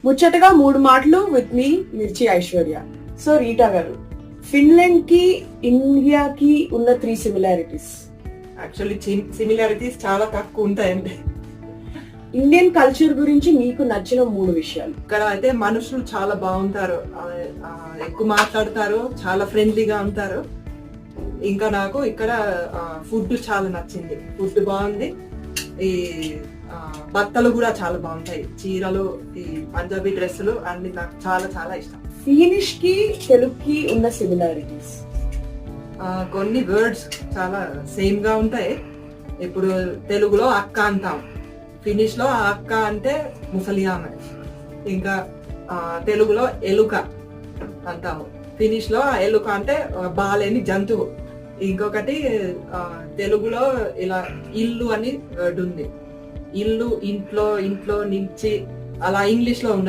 ముచ్చటగా 3 మాటలు with me మిర్చి ఐశ్వర్య. సో రీటా గారు, ఫిన్లాండ్ కి ఇండియాకి ఉన్న 3 సిమిలారిటీస్. యాక్చువల్లీ సిమిలారిటీస్ చాలా తక్కువ ఉంటాయండి. ఇండియన్ కల్చర్ గురించి మీకు నచ్చిన 3 విషయాలు. ఇక్కడ అయితే మనుషులు చాలా బాగుంటారు, ఎక్కువ మాట్లాడతారు, చాలా ఫ్రెండ్లీగా ఉంటారు. ఇంకా నాకు ఇక్కడ ఫుడ్ చాలా నచ్చింది. ఫుడ్ బాగుంది, ఈ బట్టలు కూడా చాలా బాగుంటాయి, చీరలు, ఈ పంజాబీ డ్రెస్సులు అన్ని నాకు చాలా చాలా ఇష్టం. ఫినిష్ కి తెలుగుకి ఉన్న సిమిలారిటీస్. కొన్ని వర్డ్స్ చాలా సేమ్ గా ఉంటాయి. ఇప్పుడు తెలుగులో అక్క అంటాం, ఫినిష్ లో ఆ అక్క అంటే ముసలియామె. ఇంకా తెలుగులో ఎలుక అంటాము, ఫినిష్ లో ఎలుక అంటే బాలేని జంతువు. ఇంకొకటి తెలుగులో ఇలా ఇల్లు అని వర్డ్ ఉంది, ఇల్లు, ఇంట్లో, ఇంట్లో నుంచి, అలా ఇంగ్లీష్ లో